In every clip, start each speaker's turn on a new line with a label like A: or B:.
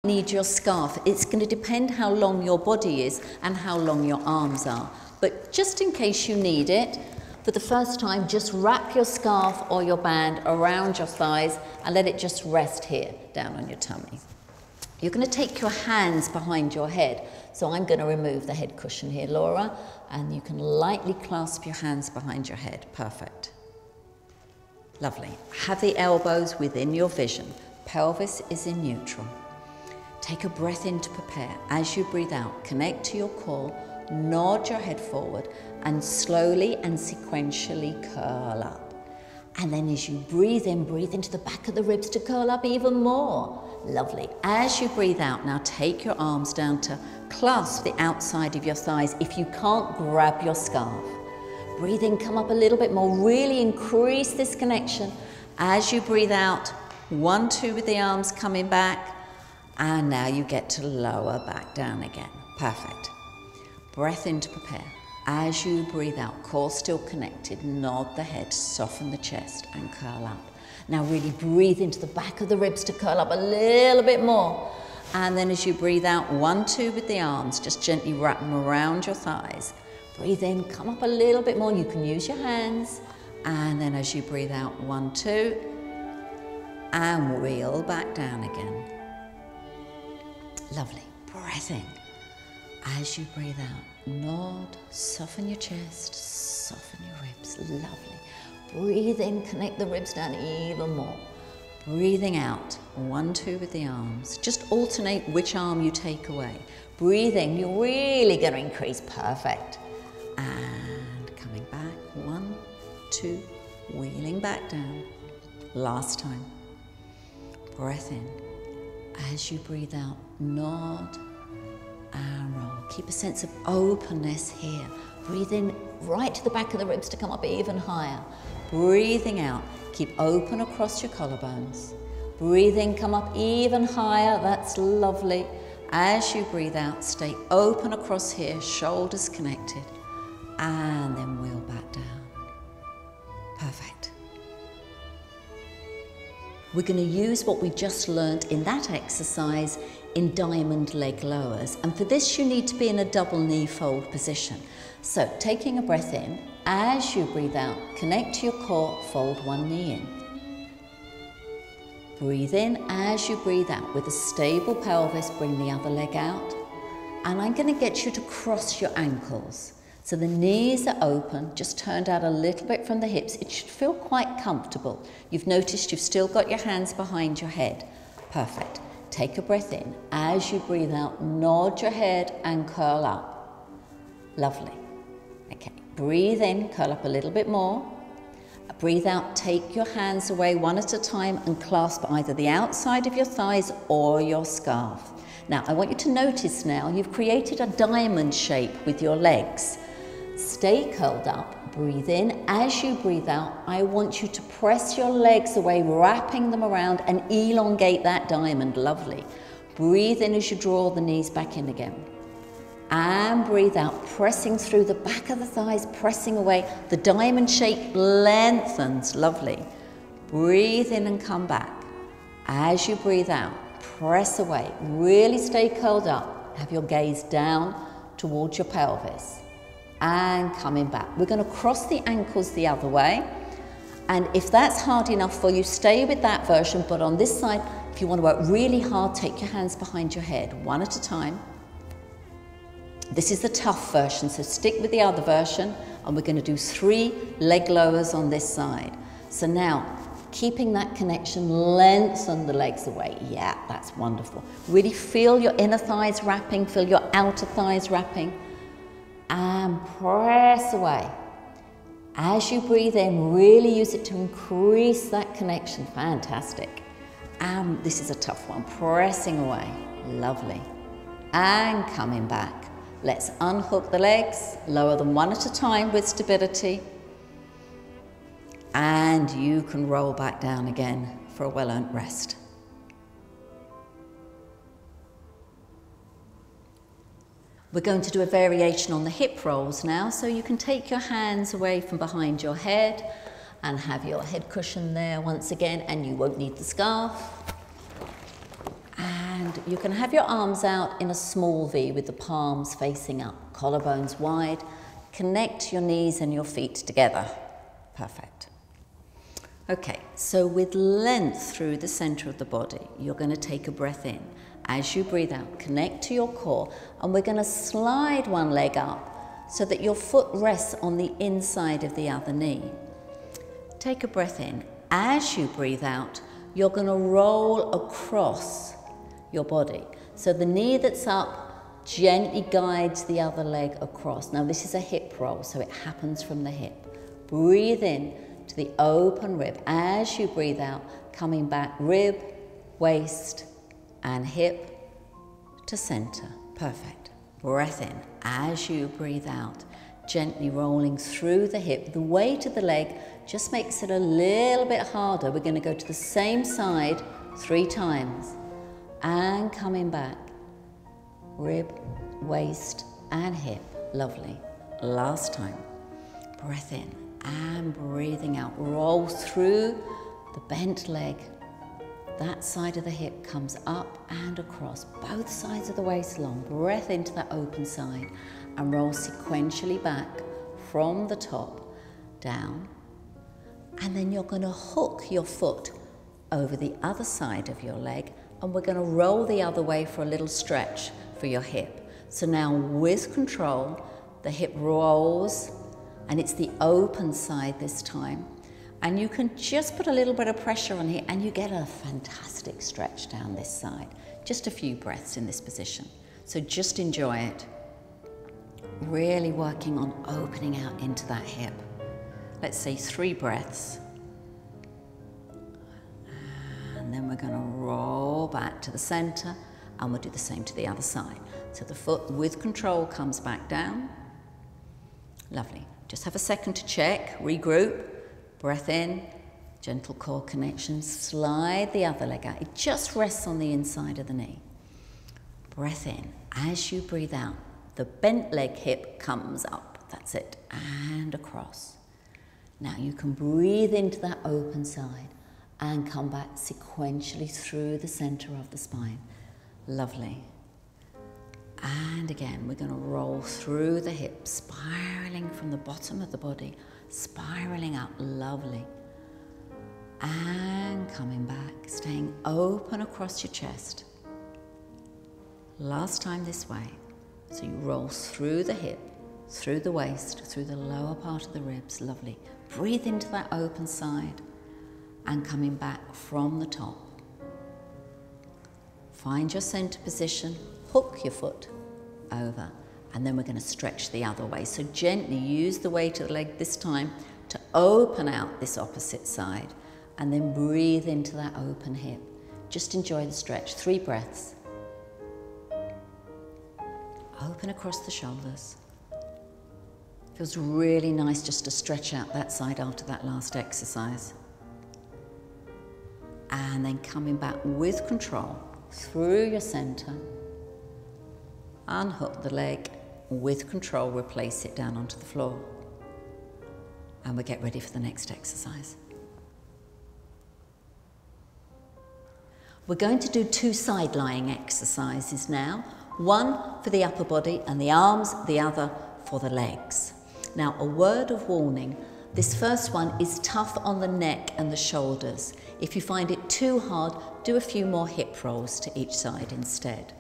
A: Need your scarf. It's going to depend how long your body is and how long your arms are. But just in case you need it, for the first time, just wrap your scarf or your band around your thighs and let it just rest here, down on your tummy. You're going to take your hands behind your head. So I'm going to remove the head cushion here, Laura, and you can lightly clasp your hands behind your head. Perfect. Lovely. Have the elbows within your vision. Pelvis is in neutral. Take a breath in to prepare. As you breathe out, connect to your core, nod your head forward, and slowly and sequentially curl up. And then as you breathe into the back of the ribs to curl up even more. Lovely. As you breathe out, now take your arms down to clasp the outside of your thighs if you can't grab your scarf. Breathe in, come up a little bit more, really increase this connection. As you breathe out, 1, 2 with the arms coming back, and now you get to lower back down again. Perfect. Breath in to prepare. As you breathe out, core still connected, nod the head, soften the chest and curl up. Now really breathe into the back of the ribs to curl up a little bit more. And then as you breathe out, 1, 2 with the arms, just gently wrap them around your thighs. Breathe in, come up a little bit more. You can use your hands. And then as you breathe out, 1, 2, and wheel back down again. Lovely. Breath in. As you breathe out, nod, soften your chest, soften your ribs. Lovely. Breathe in, connect the ribs down even more. Breathing out, 1, 2 with the arms. Just alternate which arm you take away. Breathing, you're really going to increase. Perfect. And coming back, 1, 2, wheeling back down. Last time. Breath in. As you breathe out, nod and roll. Keep a sense of openness here. Breathe in right to the back of the ribs to come up even higher. Breathing out, keep open across your collarbones. Breathe in, come up even higher. That's lovely. As you breathe out, stay open across here, shoulders connected, and then wheel back down. Perfect. We're going to use what we just learned in that exercise in diamond leg lowers. And for this, you need to be in a double knee fold position. So taking a breath in, as you breathe out, connect to your core, fold one knee in. Breathe in as you breathe out. With a stable pelvis, bring the other leg out. And I'm going to get you to cross your ankles. So the knees are open, just turned out a little bit from the hips. It should feel quite comfortable. You've noticed you've still got your hands behind your head. Perfect. Take a breath in. As you breathe out, nod your head and curl up. Lovely. Okay, breathe in, curl up a little bit more. Breathe out, take your hands away one at a time and clasp either the outside of your thighs or your scarf. Now, I want you to notice now, you've created a diamond shape with your legs. Stay curled up, breathe in. As you breathe out, I want you to press your legs away, wrapping them around and elongate that diamond. Lovely. Breathe in as you draw the knees back in again. And breathe out, pressing through the back of the thighs, pressing away. The diamond shape lengthens. Lovely. Breathe in and come back. As you breathe out, press away. Really stay curled up. Have your gaze down towards your pelvis. And coming back. We're going to cross the ankles the other way. And if that's hard enough for you, stay with that version. But on this side, if you want to work really hard, take your hands behind your head, one at a time. This is the tough version, so stick with the other version. And we're going to do 3 leg lowers on this side. So now, keeping that connection, lengthen the legs away. Yeah, that's wonderful. Really feel your inner thighs wrapping, feel your outer thighs wrapping. And press away. As you breathe in, really use it to increase that connection. Fantastic. And this is a tough one. Pressing away. Lovely. And coming back. Let's unhook the legs, lower them one at a time with stability. And you can roll back down again for a well-earned rest. We're going to do a variation on the hip rolls now, so you can take your hands away from behind your head and have your head cushion there once again, and you won't need the scarf. And side. You can have your arms out in a small V with the palms facing up, collarbones wide. Connect your knees and your feet together. Perfect. Okay, so with length through the center of the body, you're going to take a breath in. As you breathe out, connect to your core, and we're going to slide one leg up so that your foot rests on the inside of the other knee. Take a breath in. As you breathe out, you're going to roll across your body. So the knee that's up gently guides the other leg across. Now this is a hip roll, so it happens from the hip. Breathe in to the open rib. As you breathe out, coming back, rib, waist, and hip to center. Perfect. Breath in. As you breathe out, gently rolling through the hip. The weight of the leg just makes it a little bit harder. We're going to go to the same side 3 times. And coming back, rib, waist, and hip. Lovely. Last time. Breath in and breathing out. Roll through the bent leg. That side of the hip comes up and across, both sides of the waist long. Breath into that open side and roll sequentially back from the top down. And then you're going to hook your foot over the other side of your leg, and we're going to roll the other way for a little stretch for your hip. So now with control, the hip rolls, and it's the open side this time. And you can just put a little bit of pressure on here and you get a fantastic stretch down this side. Just a few breaths in this position. So just enjoy it. Really working on opening out into that hip. Let's say 3 breaths. And then we're going to roll back to the center, and we'll do the same to the other side. So the foot with control comes back down. Lovely. Just have a second to check, regroup, breath in, gentle core connection, slide the other leg out. It just rests on the inside of the knee. Breath in. As you breathe out, the bent leg hip comes up. That's it. And across. Now you can breathe into that open side and come back sequentially through the center of the spine. Lovely. And again, we're going to roll through the hips, spiraling from the bottom of the body, spiraling up. Lovely. And coming back, staying open across your chest. Last time this way. So you roll through the hip, through the waist, through the lower part of the ribs. Lovely. Breathe into that open side and coming back from the top. Find your center position, hook your foot over, and then we're going to stretch the other way. So gently use the weight of the leg this time to open out this opposite side, and then breathe into that open hip. Just enjoy the stretch. 3 breaths. Open across the shoulders. Feels really nice just to stretch out that side after that last exercise. And then coming back with control through your center. Unhook the leg. With control, replace it down onto the floor. And we'll get ready for the next exercise. We're going to do 2 side lying exercises now. One for the upper body and the arms, the other for the legs. Now, a word of warning, this first one is tough on the neck and the shoulders. If you find it too hard, do a few more hip rolls to each side instead.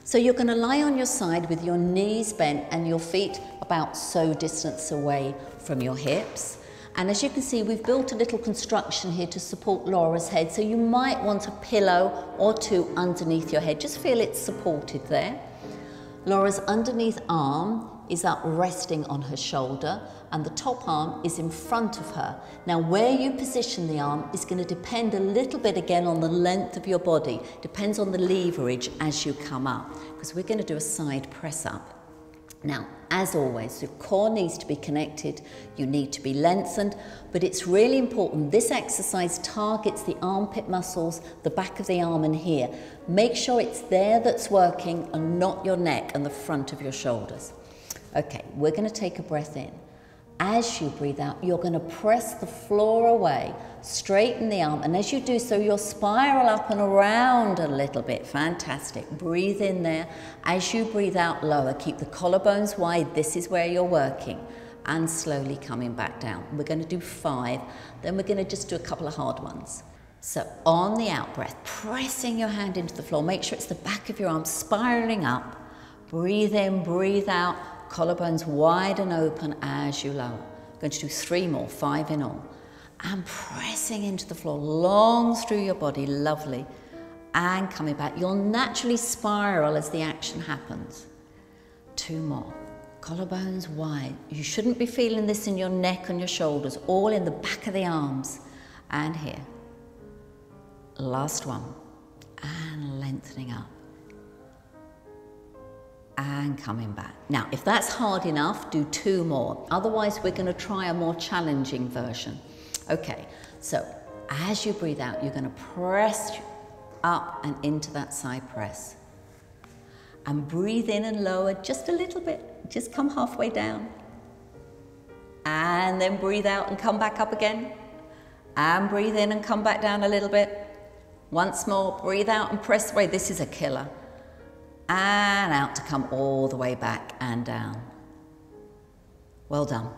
A: So you're going to lie on your side with your knees bent and your feet about so distance away from your hips. And as you can see, we've built a little construction here to support Laura's head, so you might want a pillow or 2 underneath your head. Just feel it's supported there. Laura's underneath arm is up resting on her shoulder, and the top arm is in front of her. Now, where you position the arm is going to depend a little bit again on the length of your body. Depends on the leverage as you come up, because we're going to do a side press up. Now, as always, the core needs to be connected, you need to be lengthened, but it's really important. This exercise targets the armpit muscles, the back of the arm and here. Make sure it's there that's working and not your neck and the front of your shoulders. Okay, we're going to take a breath in As you breathe out, you're going to press the floor away, straighten the arm, and as you do so, you'll spiral up and around a little bit. Fantastic. Breathe in there. As you breathe out, lower. Keep the collarbones wide. This is where you're working. And slowly coming back down. We're going to do 5, then we're going to just do a couple of hard ones. So on the out breath, pressing your hand into the floor. Make sure it's the back of your arm, spiraling up. Breathe in, breathe out. Collarbones wide and open as you lower. I'm going to do 3 more, 5 in all. And pressing into the floor, long through your body, lovely. And coming back. You'll naturally spiral as the action happens. 2 more. Collarbones wide. You shouldn't be feeling this in your neck and your shoulders, all in the back of the arms. And here. Last one. And lengthening up. And coming back. Now, if that's hard enough, do 2 more. Otherwise, we're going to try a more challenging version. Okay, so as you breathe out, you're going to press up and into that side press. And breathe in and lower just a little bit. Just come halfway down. And then breathe out and come back up again. And breathe in and come back down a little bit. Once more, breathe out and press away. This is a killer. And out to come all the way back and down. Well done.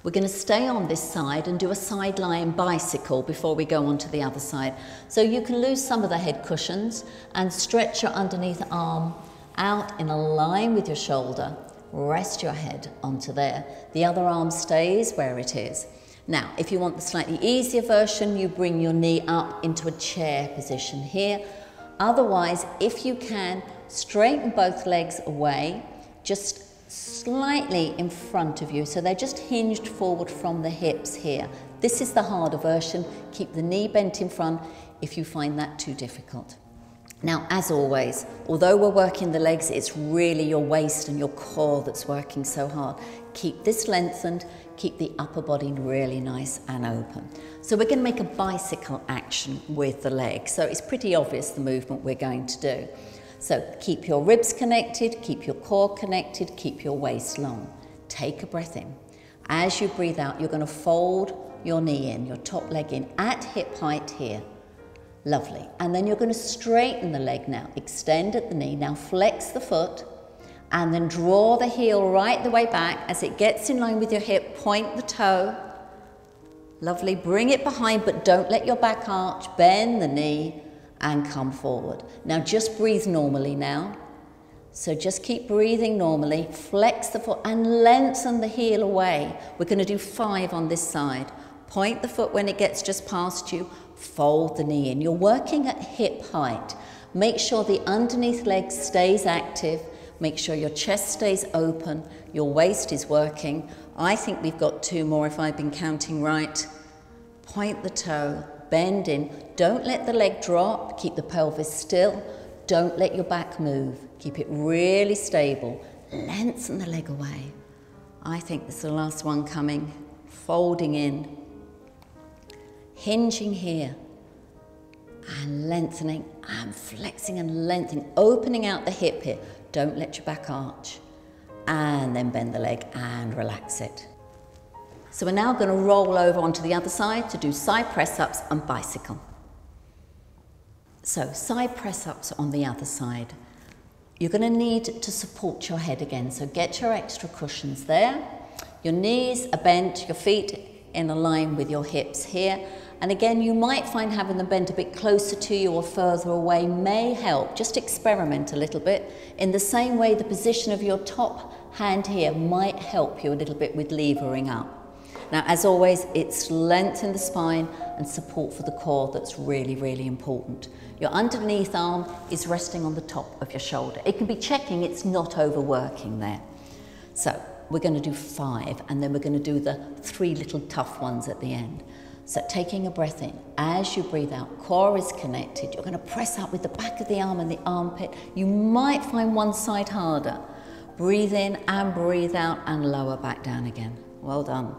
A: We're going to stay on this side and do a side lying bicycle before we go on to the other side. So you can lose some of the head cushions and stretch your underneath arm out in a line with your shoulder. Rest your head onto there. The other arm stays where it is. Now, if you want the slightly easier version, you bring your knee up into a chair position here. Otherwise, if you can, straighten both legs away, just slightly in front of you, so they're just hinged forward from the hips here. This is the harder version. Keep the knee bent in front if you find that too difficult. Now, as always, although we're working the legs, it's really your waist and your core that's working so hard. Keep this lengthened, keep the upper body really nice and open. So we're going to make a bicycle action with the legs. So it's pretty obvious the movement we're going to do. So keep your ribs connected, keep your core connected, keep your waist long. Take a breath in. As you breathe out, you're going to fold your knee in, your top leg in at hip height here. Lovely. And then you're going to straighten the leg now. Extend at the knee. Now flex the foot and then draw the heel right the way back. As it gets in line with your hip, point the toe. Lovely. Bring it behind, but don't let your back arch. Bend the knee and come forward. Now just breathe normally now. So just keep breathing normally. Flex the foot and lengthen the heel away. We're going to do 5 on this side. Point the foot when it gets just past you. Fold the knee in. You're working at hip height. Make sure the underneath leg stays active. Make sure your chest stays open. Your waist is working. I think we've got 2 more if I've been counting right. Point the toe. Bend in. Don't let the leg drop. Keep the pelvis still. Don't let your back move. Keep it really stable. Lengthen the leg away. I think this is the last one coming. Folding in. Hinging here. And lengthening and flexing and lengthening. Opening out the hip here. Don't let your back arch. And then bend the leg and relax it. So we're now going to roll over onto the other side to do side press-ups and bicycle. So side press-ups on the other side. You're going to need to support your head again. So get your extra cushions there. Your knees are bent, your feet in a line with your hips here. And again, you might find having them bent a bit closer to you or further away may help. Just experiment a little bit. In the same way, the position of your top hand here might help you a little bit with levering up. Now, as always, it's length in the spine and support for the core that's really, really important. Your underneath arm is resting on the top of your shoulder. It can be checking it's not overworking there. So we're going to do 5, and then we're going to do the 3 little tough ones at the end. So taking a breath in, as you breathe out, core is connected. You're going to press up with the back of the arm and the armpit. You might find one side harder. Breathe in and breathe out and lower back down again. Well done.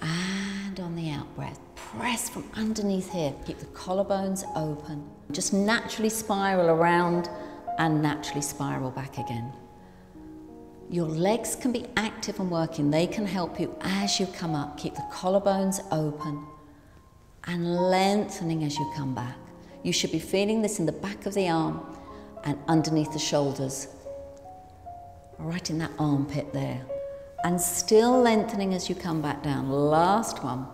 A: And on the out breath, press from underneath here. Keep the collarbones open. Just naturally spiral around and naturally spiral back again. Your legs can be active and working. They can help you as you come up. Keep the collarbones open and lengthening as you come back. You should be feeling this in the back of the arm and underneath the shoulders, right in that armpit there. And still lengthening as you come back down. Last one.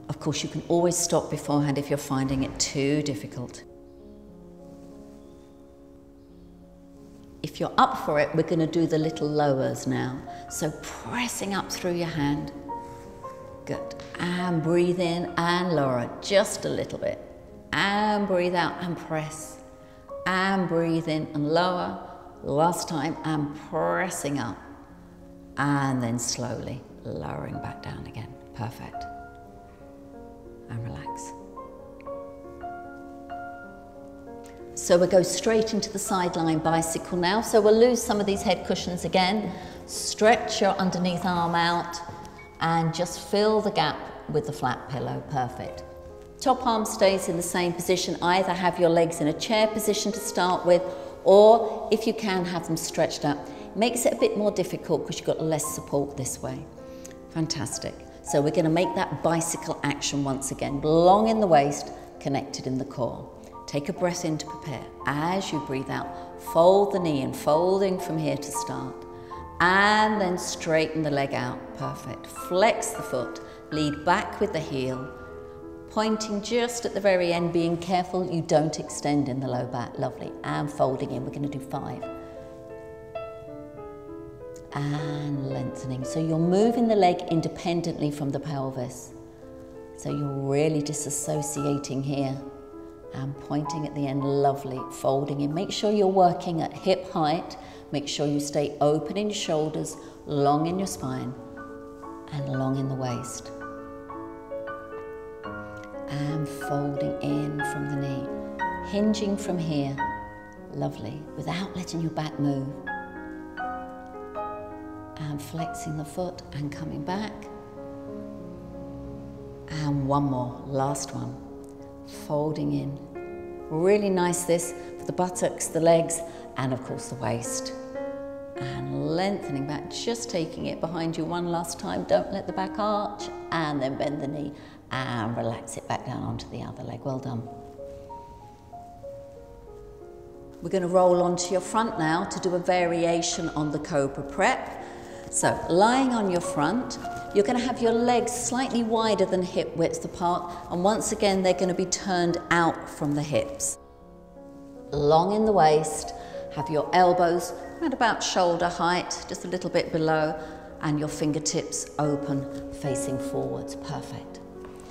A: Of course, you can always stop beforehand if you're finding it too difficult. If you're up for it, we're going to do the little lowers now. So pressing up through your hand. Good. And breathe in and lower just a little bit. And breathe out and press. And breathe in and lower. Last time, and pressing up. And then slowly lowering back down again. Perfect. And relax. So we'll go straight into the sideline bicycle now. So we'll lose some of these head cushions again. Stretch your underneath arm out and just fill the gap with the flat pillow. Perfect. Top arm stays in the same position. Either have your legs in a chair position to start with, or if you can, have them stretched out. Makes it a bit more difficult because you've got less support this way. Fantastic. So we're going to make that bicycle action once again. Long in the waist, connected in the core. Take a breath in to prepare. As you breathe out, fold the knee in, folding from here to start. And then straighten the leg out. Perfect. Flex the foot, lead back with the heel, pointing just at the very end, being careful you don't extend in the low back. Lovely. And folding in. We're going to do 5. And lengthening. So you're moving the leg independently from the pelvis. So you're really disassociating here and pointing at the end. Lovely. Folding in. Make sure you're working at hip height. Make sure you stay open in your shoulders, long in your spine, and long in the waist. And folding in from the knee. Hinging from here. Lovely. Without letting your back move. And flexing the foot and coming back. And one more, last one. Folding in. Really nice this for the buttocks, the legs, and of course the waist. And lengthening back, just taking it behind you one last time. Don't let the back arch, and then bend the knee and relax it back down onto the other leg. Well done. We're going to roll onto your front now to do a variation on the Cobra Prep. So, lying on your front, you're going to have your legs slightly wider than hip width apart, and once again they're going to be turned out from the hips. Long in the waist, have your elbows at about shoulder height, just a little bit below, and your fingertips open, facing forwards. Perfect.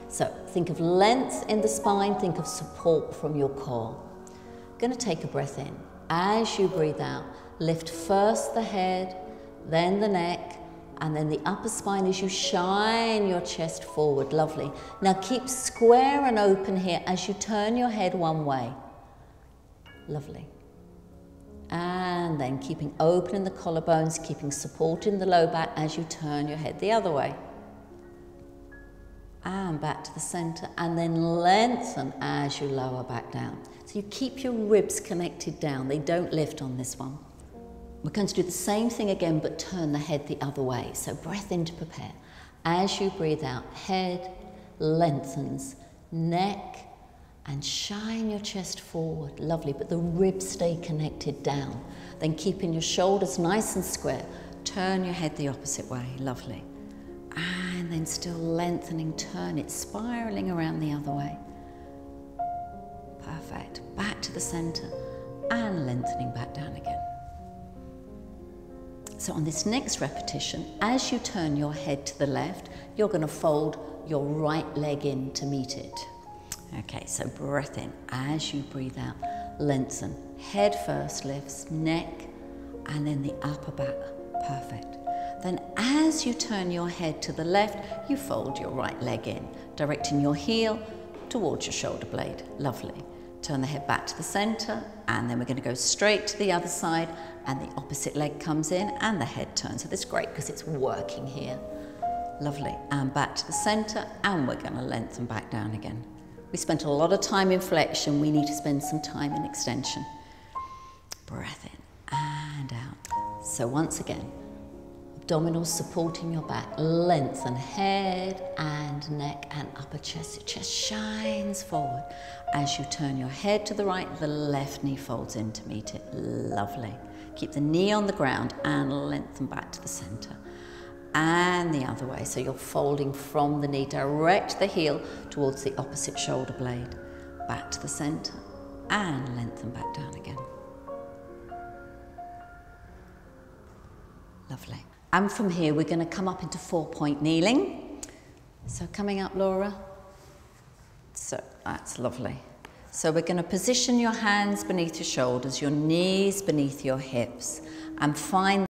A: So, think of length in the spine, think of support from your core. Going to take a breath in. As you breathe out, lift first the head, then the neck, and then the upper spine as you shine your chest forward. Lovely. Now keep square and open here as you turn your head one way. Lovely. And then keeping open in the collarbones, keeping support in the low back as you turn your head the other way. And back to the center, and then lengthen as you lower back down. So you keep your ribs connected down. They don't lift on this one. We're going to do the same thing again, but turn the head the other way. So breath in to prepare. As you breathe out, head lengthens, neck, and shine your chest forward. Lovely, but the ribs stay connected down. Then keeping your shoulders nice and square. Turn your head the opposite way. Lovely. And then still lengthening, turn it, spiraling around the other way. Perfect. Back to the center and lengthening back down again. So on this next repetition, as you turn your head to the left, you're going to fold your right leg in to meet it. Okay, so breath in. As you breathe out, lengthen. Head first lifts, neck, and then the upper back. Perfect. Then as you turn your head to the left, you fold your right leg in, directing your heel towards your shoulder blade. Lovely. Turn the head back to the center, and then we're going to go straight to the other side, and the opposite leg comes in and the head turns. So this is great because it's working here. Lovely. And back to the center, and we're going to lengthen back down again. We spent a lot of time in flexion. We need to spend some time in extension. Breath in and out. So once again, abdominals supporting your back, lengthen head and neck and upper chest. Your chest shines forward. As you turn your head to the right, the left knee folds in to meet it. Lovely. Keep the knee on the ground and lengthen back to the center. And the other way, so you're folding from the knee. Direct the heel towards the opposite shoulder blade. Back to the center and lengthen back down again. Lovely. And from here, we're going to come up into 4-point kneeling. So coming up, Laura. So that's lovely. So we're going to position your hands beneath your shoulders, your knees beneath your hips, and find